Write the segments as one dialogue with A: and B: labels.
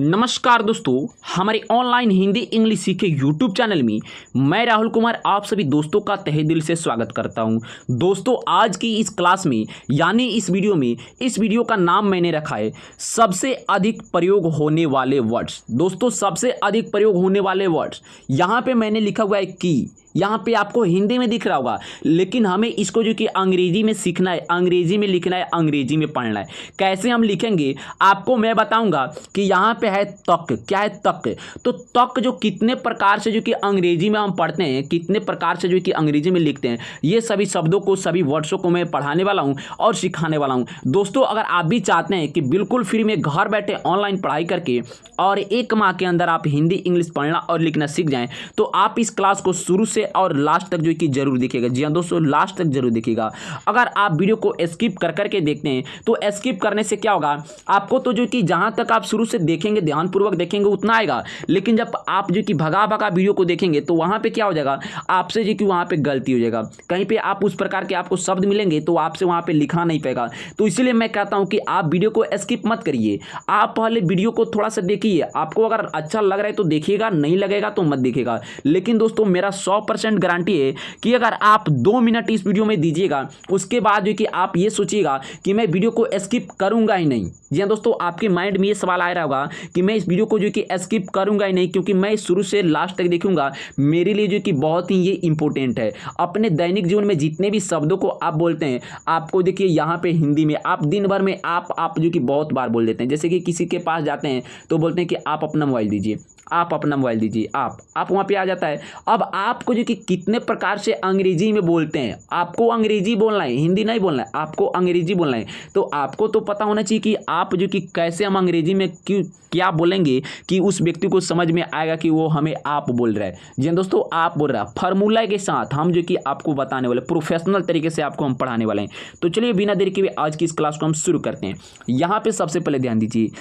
A: नमस्कार दोस्तों, हमारे ऑनलाइन हिंदी इंग्लिश सीखे यूट्यूब चैनल में मैं राहुल कुमार आप सभी दोस्तों का तहे दिल से स्वागत करता हूं। दोस्तों, आज की इस क्लास में यानी इस वीडियो का नाम मैंने रखा है सबसे अधिक प्रयोग होने वाले वर्ड्स। दोस्तों, सबसे अधिक प्रयोग होने वाले वर्ड्स यहाँ पे मैंने लिखा हुआ है की। यहाँ पे आपको हिंदी में दिख रहा होगा, लेकिन हमें इसको जो कि अंग्रेजी में सीखना है, अंग्रेजी में लिखना है, अंग्रेजी में पढ़ना है। कैसे हम लिखेंगे आपको मैं बताऊंगा कि यहाँ पे है तक। क्या है तक? तो तक जो कितने प्रकार से जो कि अंग्रेजी में हम पढ़ते हैं, कितने प्रकार से जो कि अंग्रेजी में लिखते हैं, ये सभी शब्दों को, सभी वर्ड्सों को मैं पढ़ाने वाला हूँ और सिखाने वाला हूँ। दोस्तों, अगर आप भी चाहते हैं कि बिल्कुल फ्री में घर बैठे ऑनलाइन पढ़ाई करके और 1 माह के अंदर आप हिंदी इंग्लिश पढ़ना और लिखना सीख जाएं, तो आप इस क्लास को शुरू से और लास्ट तक जो कि जरूर देखिएगा। जी हाँ दोस्तों, लास्ट तक जरूर देखिएगा। अगर आप वीडियो को स्किप कर करके देखते हैं तो स्किप करने से क्या होगा, आपको तो जो कि जहां तक आप शुरू से देखेंगे, ध्यानपूर्वक देखेंगे उतना आएगा, लेकिन जब आप जो कि भगा भगा वीडियो को देखेंगे तो वहां पे क्या हो जाएगा, आपसे जो कि वहां पे गलती हो जाएगा। कहीं पे आप उस प्रकार के आपको शब्द मिलेंगे तो आपसे वहां पे लिखा नहीं पाएगा। तो इसलिए मैं कहता हूं कि आप वीडियो को स्किप मत करिए, आप पहले वीडियो को थोड़ा सा देखिए। आपको अगर अच्छा लग रहा है तो देखिएगा, नहीं लगेगा तो मत देखिएगा। लेकिन दोस्तों, मेरा 100% गारंटी है कि अगर आप 2 मिनट इस वीडियो में दीजिएगा, उसके बाद जो कि आप ये सोचिएगा कि मैं वीडियो को स्किप करूंगा ही नहीं। जी हाँ दोस्तों, आपके माइंड में ये सवाल आ रहा होगा कि मैं इस वीडियो को जो कि स्किप करूंगा ही नहीं, क्योंकि मैं शुरू से लास्ट तक देखूंगा। मेरे लिए जो कि बहुत ही ये इंपॉर्टेंट है। अपने दैनिक जीवन में जितने भी शब्दों को आप बोलते हैं, आपको देखिए यहाँ पे हिंदी में आप दिन भर में आप जो कि बहुत बार बोल देते हैं। जैसे कि किसी के पास जाते हैं तो बोलते हैं कि आप अपना मोबाइल दीजिए, आप अपना मोबाइल दीजिए, आप वहाँ पे आ जाता है। अब आपको जो कि कितने प्रकार से अंग्रेजी में बोलते हैं, आपको अंग्रेजी बोलना है, हिंदी नहीं बोलना है, आपको अंग्रेजी बोलना है। तो आपको तो पता होना चाहिए कि आप जो कि कैसे हम अंग्रेजी में क्या बोलेंगे कि उस व्यक्ति को समझ में आएगा कि वो हमें आप बोल रहा है। जी दोस्तों, आप बोल रहा है, फार्मूला के साथ हम जो कि आपको बताने वाले, प्रोफेशनल तरीके से आपको हम पढ़ाने वाले हैं। तो चलिए बिना देरी के आज की इस क्लास को हम शुरू करते हैं। यहाँ पे सबसे पहले ध्यान दीजिए,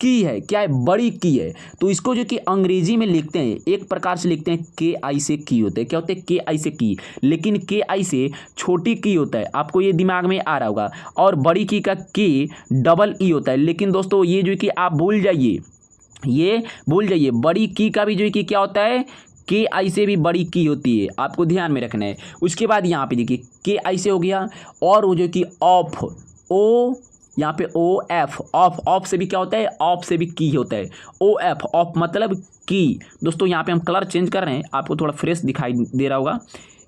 A: की है, क्या है, बड़ी की है। तो इसको जो कि अंग्रेजी में लिखते हैं, एक प्रकार से लिखते हैं के आई से की होते हैं। क्या होते हैं? के आई से की, लेकिन के आई से छोटी की होता है, आपको ये दिमाग में आ रहा होगा। और बड़ी की का के डबल ई होता है। लेकिन दोस्तों, ये जो कि आप भूल जाइए, ये भूल जाइए, बड़ी की का भी जो कि क्या होता है, के आई से भी बड़ी की होती है, आपको ध्यान में रखना है। उसके बाद यहाँ पे देखिए के आई से हो गया, और वो जो कि ऑफ, ओ यहाँ पे ओ एफ, ऑफ, ऑफ से भी क्या होता है, ऑफ से भी की होता है। ओ एफ, ऑफ मतलब की। दोस्तों, यहाँ पे हम कलर चेंज कर रहे हैं, आपको थोड़ा फ्रेश दिखाई दे रहा होगा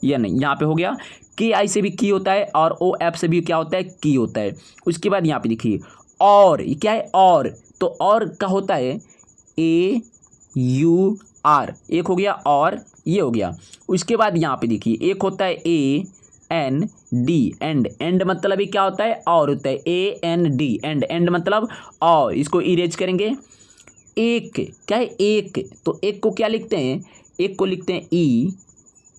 A: या नहीं। यहाँ पे हो गया के आई से भी की होता है और ओ एफ से भी क्या होता है, की होता है। उसके बाद यहाँ पे देखिए और, क्या है, और। तो और का होता है ए यू आर, एक हो गया और ये हो गया। उसके बाद यहाँ पे देखिए एक होता है A N D, and, and मतलब ये क्या होता है, और होता है, A N D, and, and मतलब और। इसको इरेज करेंगे। एक, क्या है, एक। तो एक को क्या लिखते हैं, एक को लिखते हैं ई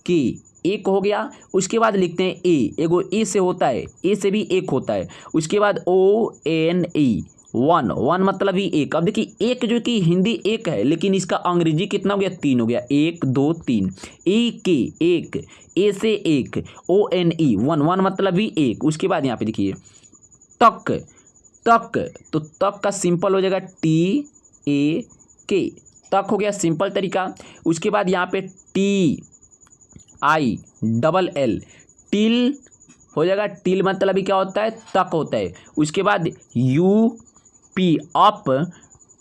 A: के, एक हो गया। उसके बाद लिखते हैं ए, एगो ए से होता है, ए से भी एक होता है। उसके बाद O N E, one, one मतलब ही एक। अब देखिए एक जो कि हिंदी एक है, लेकिन इसका अंग्रेजी कितना हो गया, 3 हो गया, 1 2 3। ए के एक, ए से एक, O N E, one, one मतलब भी एक। उसके बाद यहाँ पे देखिए तक, तक। तो तक का सिंपल हो जाएगा टी ए के, तक हो गया सिंपल तरीका। उसके बाद यहाँ पे T I double L, till हो जाएगा, टिल मतलब भी क्या होता है, तक होता है। उसके बाद यू पी, अप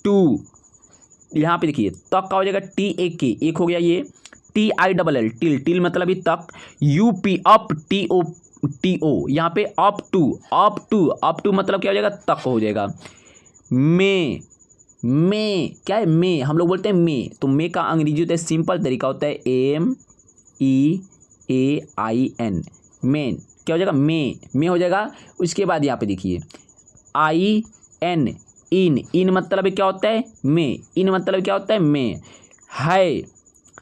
A: टू, यहाँ पे देखिए तक का हो जाएगा टी ए के, एक हो गया ये, T I double L, till, till मतलब ही तक, U P up T O, T O, यहाँ पे up to, up to, up to मतलब क्या हो जाएगा, तक हो जाएगा। मे, मे क्या है, मे, हम लोग बोलते हैं मे। तो मे का अंग्रेजी होता है, सिंपल तरीका होता है M E A I N, main. क्या हो जाएगा, मे, मे हो जाएगा। उसके बाद यहाँ पे देखिए आई एन, इन, इन मतलब क्या होता है, में, इन मतलब क्या होता है, में।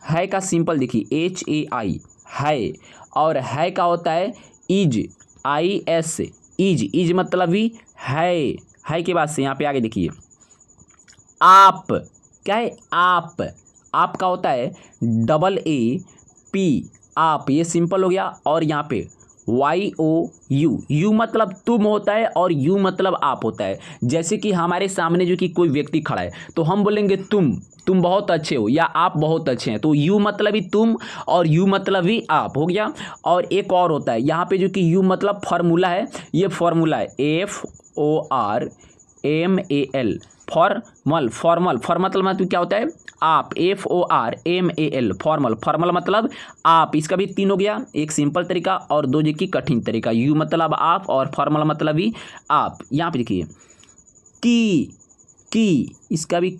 A: है का सिंपल देखिए एच ए आई, है। और है का होता है is, I S, is, is मतलब भी है के बाद से यहाँ पे आगे देखिए आप, क्या है, आप का होता है डबल ए पी, आप, ये सिंपल हो गया। और यहाँ पे YOU, यू मतलब तुम होता है और यू मतलब आप होता है। जैसे कि हमारे सामने जो कि कोई व्यक्ति खड़ा है तो हम बोलेंगे तुम बहुत अच्छे हो या आप बहुत अच्छे हैं, तो यू मतलब ही तुम और यू मतलब ही आप हो गया। और एक और होता है यहाँ पे जो कि यू मतलब फार्मूला है, ये फार्मूला है FORMAL, फॉर्मल मतलब क्या होता है आप, FORMAL, फॉर्मल मतलब आप। इसका भी 3 हो गया, एक सिंपल तरीका और 2 जो कि कठिन तरीका। यू मतलब आप और फॉर्मल मतलब ही आप। यहाँ पे देखिए की, इसका भी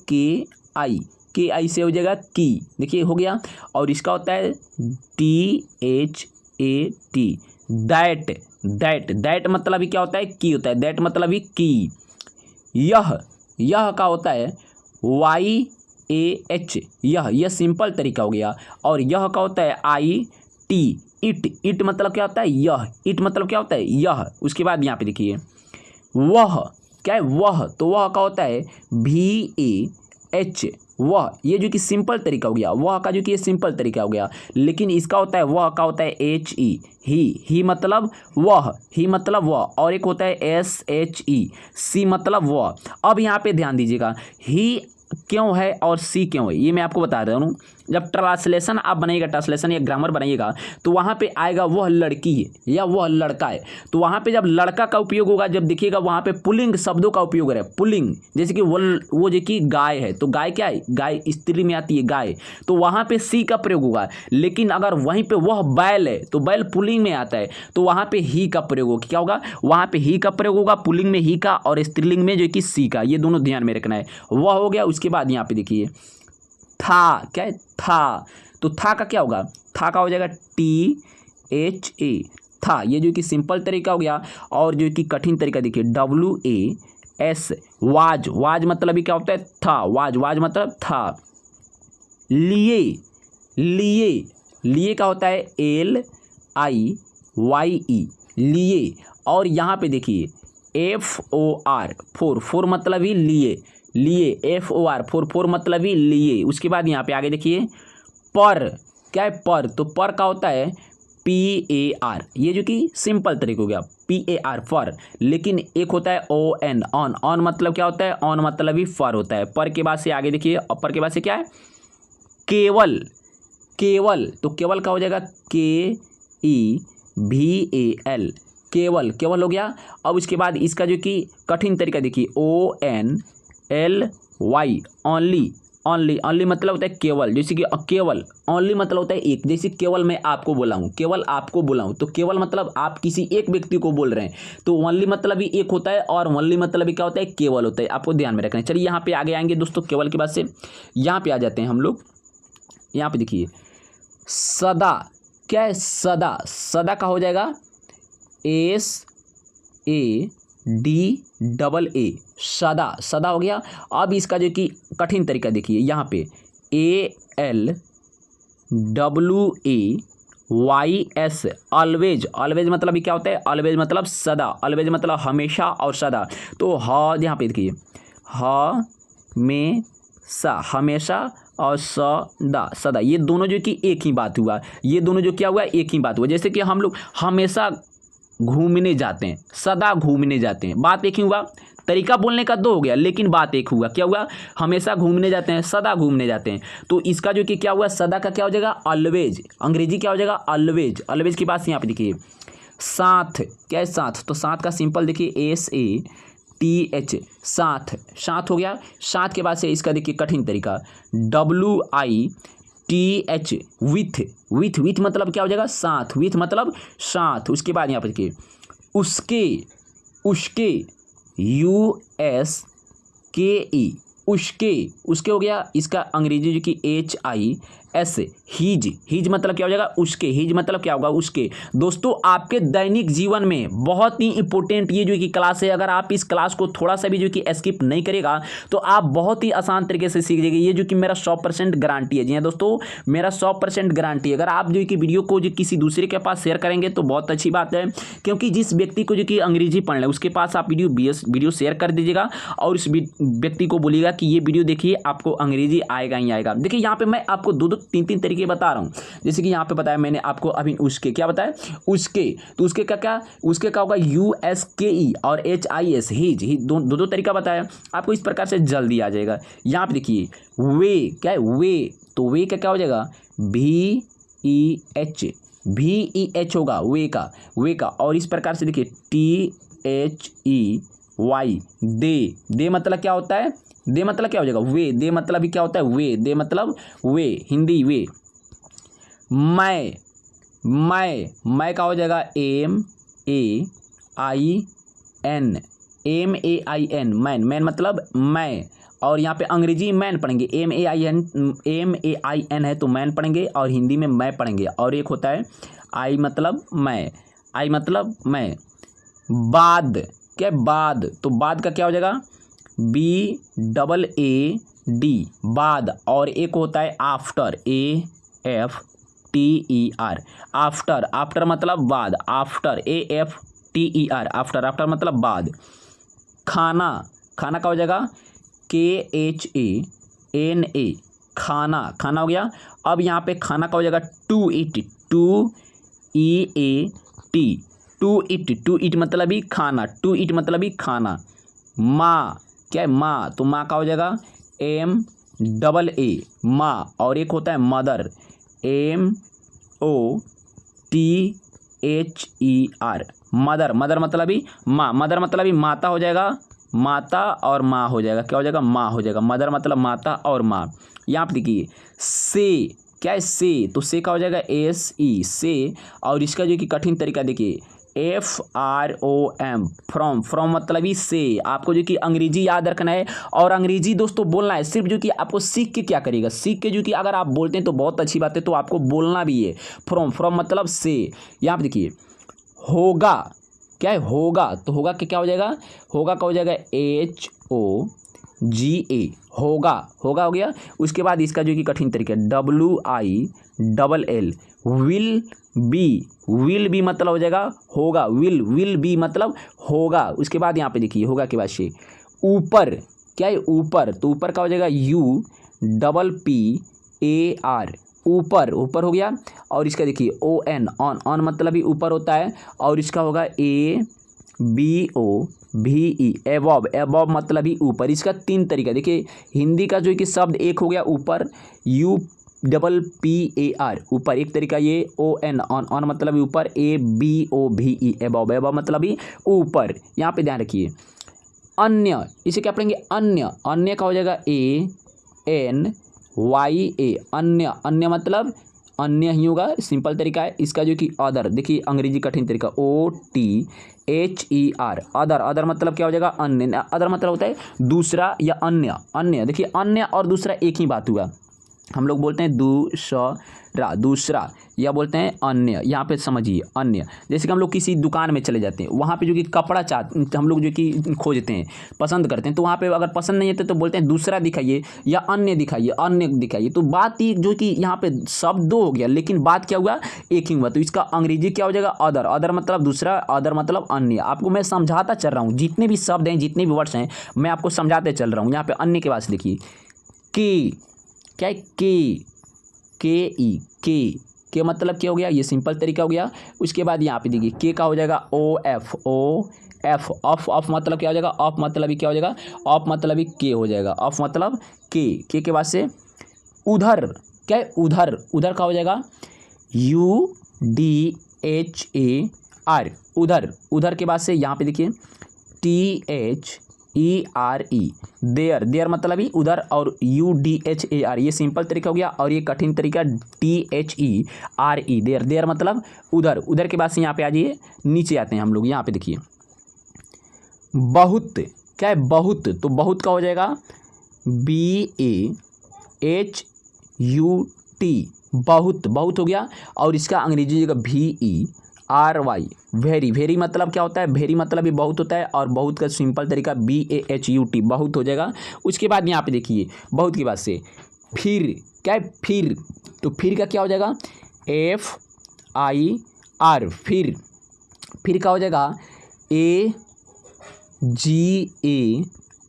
A: KI से हो जाएगा की, देखिए हो गया। और इसका होता है THAT, दैट मतलब ही क्या होता है की होता है, दैट मतलब ही की। यह का होता है YAH, यह सिंपल तरीका हो गया। और यह का होता है IT, इट मतलब क्या होता है यह, इट मतलब क्या होता है यह। उसके बाद यहाँ पे देखिए वह, क्या है वह, तो वह का होता है VAH, वह, ये जो कि सिंपल तरीका हो गया, वह का जो कि ये सिंपल तरीका हो गया। लेकिन इसका होता है वह का होता है HE, ही मतलब वह, ही मतलब वह। और एक होता है SHE, सी मतलब वह। अब यहाँ पे ध्यान दीजिएगा, ही क्यों है और सी क्यों है ये मैं आपको बता रहा हूँ। जब ट्रांसलेशन आप बनाइएगा, ट्रांसलेशन या ग्रामर बनाइएगा तो वहाँ पे आएगा वह लड़की है या वह लड़का है, तो वहाँ पे जब लड़का का उपयोग होगा, जब देखिएगा वहाँ पे पुल्लिंग शब्दों का उपयोग है, पुल्लिंग। जैसे कि वो जो कि गाय है, तो गाय क्या है, गाय स्त्री में आती है गाय, तो वहाँ पे सी का प्रयोग होगा। लेकिन अगर वहीं पे वह बैल है तो बैल पुल्लिंग में आता है, तो वहाँ पे ही का प्रयोग होगा। क्या होगा, वहाँ पे ही का प्रयोग होगा, पुल्लिंग में ही का और स्त्रीलिंग में जो कि सी का, ये दोनों ध्यान में रखना है। वह हो गया। उसके बाद यहाँ पे देखिए था, क्या है था, तो था का क्या होगा, था का हो जाएगा THA, था, ये जो कि सिंपल तरीका हो गया। और जो कि कठिन तरीका देखिए WAS, वाज मतलब ही क्या होता है था, वाज मतलब था। लिए का होता है LIYE, लिए। और यहाँ पे देखिए FOR, फोर मतलब ही लिए FOR मतलब ही लिए। उसके बाद यहाँ पे आगे देखिए पर, क्या है पर, तो पर का होता है PAR, ये जो कि सिंपल तरीका हो गया PAR फर। लेकिन एक होता है ON, ऑन मतलब क्या होता है, ऑन मतलब ही फर होता है। पर के बाद से आगे देखिए, पर के बाद से क्या है केवल, तो केवल का हो जाएगा KEVAL, केवल हो गया। अब उसके बाद इसका जो कि कठिन तरीका देखिए ONLY, ओनली मतलब होता है केवल। जैसे कि केवल, ओनली मतलब होता है एक। जैसे केवल मैं आपको बोला हूँ, केवल आपको बोला हूँ, तो केवल मतलब आप किसी एक व्यक्ति को बोल रहे हैं, तो ओनली मतलब भी एक होता है और ओनली मतलब भी क्या होता है केवल होता है। आपको ध्यान में रखना है। चलिए यहाँ पे आगे आएंगे दोस्तों, केवल के बाद से यहाँ पे आ जाते हैं हम लोग। यहाँ पे देखिए सदा, क्या है सदा का हो जाएगा SADAA, सदा हो गया। अब इसका जो कि कठिन तरीका देखिए यहाँ पे ALWAYS, ऑलवेज मतलब क्या होता है, ऑलवेज मतलब सदा, ऑलवेज मतलब हमेशा और सदा। तो यहाँ पे देखिए हमेशा और सदा, ये दोनों जो कि एक ही बात हुआ, ये दोनों जो क्या हुआ एक ही बात हुआ। जैसे कि हम लोग हमेशा घूमने जाते हैं, सदा घूमने जाते हैं, बात एक ही हुआ। तरीका बोलने का 2 हो गया लेकिन बात एक हुआ। क्या हुआ, हमेशा घूमने जाते हैं, सदा घूमने जाते हैं। तो इसका जो कि क्या हुआ, सदा का क्या हो जाएगा ऑलवेज, अंग्रेजी क्या हो जाएगा ऑलवेज के बाद यहाँ पे देखिए साथ, क्या है साथ, तो साथ का सिंपल देखिए SATH, साथ हो गया। साथ के बाद से इसका देखिए कठिन तरीका WITH, विथ मतलब क्या हो जाएगा साथ, विथ मतलब साथ। उसके बाद यहाँ पर देखिए उसके USKE, उसके हो गया। इसका अंग्रेजी जो कि HIS, हीज मतलब क्या हो जाएगा उसके, हीज मतलब क्या होगा उसके। दोस्तों आपके दैनिक जीवन में बहुत ही इंपॉर्टेंट ये जो कि क्लास है, अगर आप इस क्लास को थोड़ा सा भी जो कि स्किप नहीं करेगा तो आप बहुत ही आसान तरीके से सीख जाएंगे। ये जो कि मेरा 100% गारंटी है। जी हाँ दोस्तों, मेरा 100% गारंटी है। अगर आप जो कि वीडियो को जो किसी दूसरे के पास शेयर करेंगे तो बहुत अच्छी बात है, क्योंकि जिस व्यक्ति को जो कि अंग्रेजी पढ़ना है उसके पास आप वीडियो शेयर कर दीजिएगा और उस व्यक्ति को बोलिएगा कि ये वीडियो देखिए, आपको अंग्रेजी आएगा ही आएगा। देखिए यहाँ पे मैं आपको 2 तीन तीन तरीके बता रहा हूँ। जैसे कि यहाँ पे बताया मैंने आपको अभी उसके, क्या बताया उसके, तो उसके का क्या, उसके का होगा USKE और HIS, हिज, दो तरीका बताया आपको। इस प्रकार से जल्दी आ जाएगा। यहाँ पे देखिए वे, क्या है वे, तो वे का क्या हो जाएगा VEH होगा वे का। और इस प्रकार से देखिए THEY, दे मतलब क्या होता है, दे मतलब क्या हो जाएगा वे, दे मतलब भी क्या होता है वे, दे मतलब वे, हिंदी वे। मैं का हो जाएगा MAIN, मैन मतलब मैं। और यहाँ पे अंग्रेजी मैन पढ़ेंगे, MAIN है तो मैन पढ़ेंगे, और हिंदी में मैं पढ़ेंगे। और एक होता है आई मतलब मैं, बाद, क्या बाद, तो बाद का क्या हो जाएगा BAAD, बाद। और एक होता है आफ्टर, AFTER, आफ्टर मतलब बाद, आफ्टर AFTER, आफ्टर मतलब बाद। खाना का हो जाएगा KHANA, खाना हो गया। अब यहाँ पे खाना का हो जाएगा टू ईट मतलब ही खाना, माँ, क्या है माँ, तो माँ का हो जाएगा MAA, माँ। और एक होता है मदर, MOTHER, मदर मतलब ही माँ, मतलब ही माता हो जाएगा, माता और माँ हो जाएगा, क्या हो जाएगा माँ हो जाएगा। मदर मतलब माता और माँ। यहाँ पे देखिए से, क्या है से, तो से का हो जाएगा SE, से। और इसका जो कि कठिन तरीका देखिए FROM, फ्रॉम मतलब ही से। आपको जो कि अंग्रेजी याद रखना है, और अंग्रेजी दोस्तों बोलना है। सिर्फ जो कि आपको सीख के क्या करेगा, सीख के जो कि अगर आप बोलते हैं तो बहुत अच्छी बात है, तो आपको बोलना भी है। फ्रॉम मतलब से। यहाँ पे देखिए होगा, क्या है होगा, तो होगा के क्या हो जाएगा, होगा का हो जाएगा HOGA, होगा हो गया। उसके बाद इसका जो कि कठिन तरीका WILL, विल बी मतलब हो जाएगा होगा, विल बी मतलब होगा। उसके बाद यहाँ पे देखिए होगा के बाद से ऊपर, क्या है ऊपर, तो ऊपर का हो जाएगा UPPAR, ऊपर हो गया। और इसका देखिए ऑन मतलब भी ऊपर होता है। और इसका होगा ABOVE, एबॉव मतलब भी ऊपर। इसका तीन तरीका देखिए, हिंदी का जो कि शब्द एक हो गया ऊपर, UPPAR ऊपर एक तरीका, ये ऑन मतलब भी ऊपर, ABOVE एबॉव मतलब भी ऊपर। यहाँ पे ध्यान रखिए अन्य, इसे क्या पढ़ेंगे अन्य का हो जाएगा ANYA, अन्य मतलब अन्य ही होगा, सिंपल तरीका है। इसका जो कि अदर, देखिए अंग्रेजी कठिन तरीका OTHER, अदर मतलब क्या हो जाएगा अन्य, अदर मतलब होता है दूसरा या अन्य। देखिए अन्य और दूसरा एक ही बात हुआ, हम लोग बोलते हैं दूसरा या बोलते हैं अन्य। यहाँ पे समझिए अन्य, जैसे कि हम लोग किसी दुकान में चले जाते हैं, वहाँ पे जो कि कपड़ा हम लोग जो कि खोजते हैं, पसंद करते हैं, तो वहाँ पे अगर पसंद नहीं है तो बोलते हैं दूसरा दिखाइए या अन्य दिखाइए। तो बात ही जो कि यहाँ पे शब्द दो हो गया, लेकिन बात क्या हुआ एक ही हुआ। तो इसका अंग्रेजी क्या हो जाएगा अदर मतलब दूसरा, अदर मतलब अन्य। आपको मैं समझाता चल रहा हूँ, जितने भी शब्द हैं, जितने भी वर्ड्स हैं, मैं आपको समझाते चल रहा हूँ। यहाँ पे अन्य के पास देखिए क्या है के मतलब क्या हो गया, ये सिंपल तरीका हो गया। उसके बाद यहाँ पे देखिए के का हो जाएगा OF, ऑफ मतलब क्या हो जाएगा, ऑफ मतलब ही क्या हो जाएगा, ऑफ मतलब ही के हो जाएगा, ऑफ मतलब के बाद से उधर, क्या है उधर का हो जाएगा UDHAR, उधर के बाद से यहाँ पे देखिए THERE, देयर मतलब ही उधर, और UDHAR ये सिंपल तरीका हो गया। और ये कठिन तरीका THERE, देयर मतलब उधर के बाद से यहाँ पे आ जाइए, नीचे आते हैं हम लोग। यहाँ पे देखिए बहुत, क्या है बहुत, तो बहुत का हो जाएगा BAHUT, बहुत हो गया। और इसका अंग्रेजी जगह VERY, वेरी मतलब क्या होता है, वेरी मतलब भी बहुत होता है, और बहुत का सिंपल तरीका BAHUT, बहुत हो जाएगा। उसके बाद यहाँ पे देखिए बहुत के बाद से फिर, क्या है फिर, तो फिर का क्या हो जाएगा FIR, फिर का हो जाएगा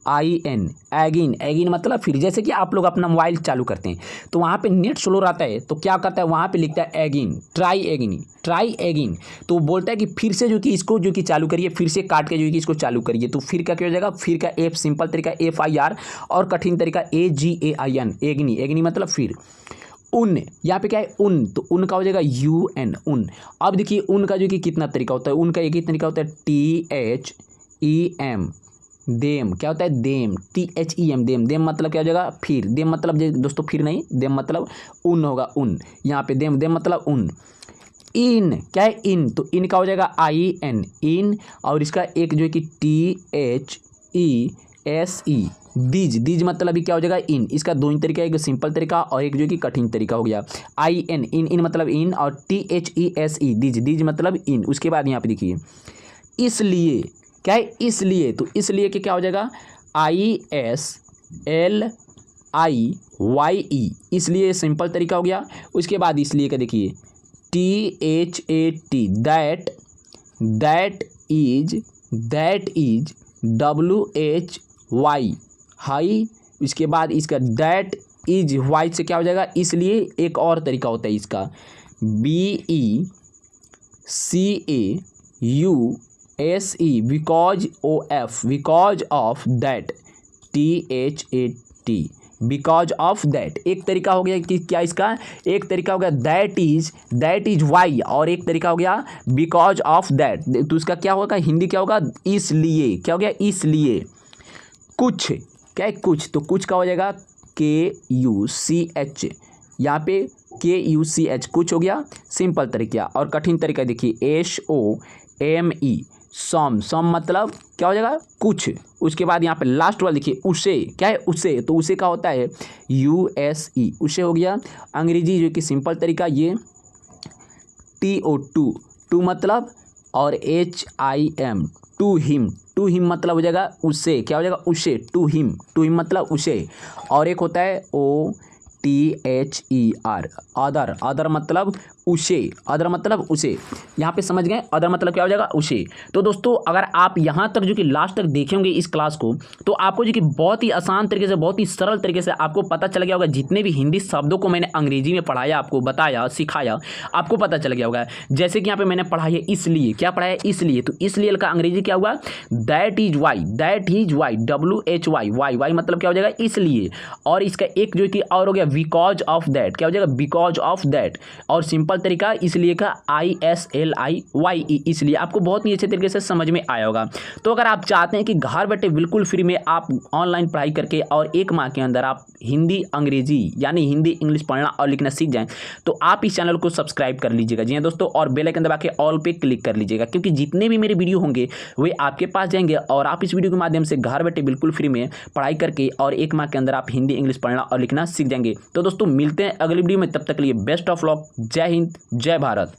A: IN एगिन, एगिन मतलब फिर। जैसे कि आप लोग अपना मोबाइल चालू करते हैं तो वहाँ पे नेट स्लो रहता है तो क्या करता है, वहाँ पे लिखता है again, try again, try again. तो बोलता है कि फिर से जो कि इसको जो कि चालू करिए, फिर से काट के जो कि इसको चालू करिए। तो फिर का क्या हो जाएगा, फिर का एफ सिंपल तरीका FIR और कठिन तरीका AGAIN, एग्नि, एग्नि मतलब फिर। उन, यहाँ पे क्या है उन, तो उन का हो जाएगा UN, उन। अब देखिए उन का जो कि कितना तरीका होता है, उनका एक ही तरीका होता है THEM, देम। क्या होता है देम, THEM, देम। देम मतलब क्या हो जाएगा फिर, देम मतलब दोस्तों फिर नहीं, देम मतलब उन होगा, उन। यहाँ पे देम, देम मतलब उन। इन, क्या है इन, तो इन का हो जाएगा IN, इन। और इसका एक जो है कि THESE, दीज, दीज मतलब भी क्या हो जाएगा इन। इसका दो ही तरीका है, एक सिंपल तरीका और एक जो कि कठिन तरीका हो गया। IN, इन, इन मतलब इन, और THESE, दीज, दीज मतलब इन। उसके बाद यहाँ पे देखिए इसलिए, क्या है इसलिए, तो इसलिए कि क्या हो जाएगा ISLIYE, इसलिए सिंपल तरीका हो गया। उसके बाद इसलिए का देखिए THAT, that, that is WHY, high. इसके बाद इसका दैट इज वाई से क्या हो जाएगा इसलिए। एक और तरीका होता है इसका BECAUSE, because OF, because of that, THAT, because of that. एक तरीका हो गया कि क्या इसका, एक तरीका हो गया दैट इज वाई, और एक तरीका हो गया बिकॉज ऑफ दैट। तो इसका क्या होगा हिंदी, क्या होगा इसलिए, क्या हो गया इसलिए। कुछ, क्या है कुछ, तो कुछ का हो जाएगा KUCH, यहाँ पे KUCH, कुछ हो गया सिंपल तरीका। और कठिन तरीका देखिए SOME, सम, सम मतलब क्या हो जाएगा कुछ। उसके बाद यहाँ पे लास्ट वाला देखिए उसे, क्या है उसे, तो उसे का होता है USE, उसे हो गया। अंग्रेजी जो कि सिंपल तरीका ये TO2, टू मतलब, और HIM, to him, to him मतलब हो जाएगा उसे, क्या हो जाएगा उसे, टू हिम, टू हिम मतलब उसे। और एक होता है OTHER, अदर, अदर मतलब उसे, अदर मतलब उसे। यहाँ पे समझ गए, अदर मतलब क्या हो जाएगा उसे। तो दोस्तों अगर आप यहाँ तक जो कि लास्ट तक देखेंगे इस क्लास को, तो आपको जो कि बहुत ही आसान तरीके से, बहुत ही सरल तरीके से आपको पता चल गया होगा। जितने भी हिंदी शब्दों को मैंने अंग्रेजी में पढ़ाया, आपको बताया, सिखाया, आपको पता चल गया होगा। जैसे कि यहाँ पे मैंने पढ़ा है इसलिए, क्या पढ़ा है इसलिए, तो इसलिए का अंग्रेजी क्या हुआ that is why, that is why, WHY, why, why मतलब क्या हो जाएगा इसलिए। और इसका एक जो कि और हो गया बिकॉज ऑफ दैट, क्या हो जाएगा बिकॉज ऑफ दैट। और सिंपल तरीका इसलिए का ISLIYE, इसलिए। आपको बहुत ही अच्छे तरीके से समझ में आया होगा। तो अगर आप चाहते हैं कि घर बैठे बिल्कुल फ्री में आप ऑनलाइन पढ़ाई करके और एक माह के अंदर आप हिंदी अंग्रेजी यानी हिंदी इंग्लिश पढ़ना और लिखना सीख जाएं, तो आप इस चैनल को सब्सक्राइब कर लीजिएगा जी हाँ दोस्तों, और बेल आइकन दबा के ऑल पे क्लिक कर लीजिएगा, क्योंकि जितने भी मेरे वीडियो होंगे वे आपके पास जाएंगे और आप इस वीडियो के माध्यम से घर बैठे बिल्कुल फ्री में पढ़ाई करके और एक माह के अंदर आप हिंदी इंग्लिश पढ़ना और लिखना सीख जाएंगे। तो दोस्तों मिलते हैं अगली वीडियो में, तब तक के लिए बेस्ट ऑफ लक। जय हिंद, जय भारत।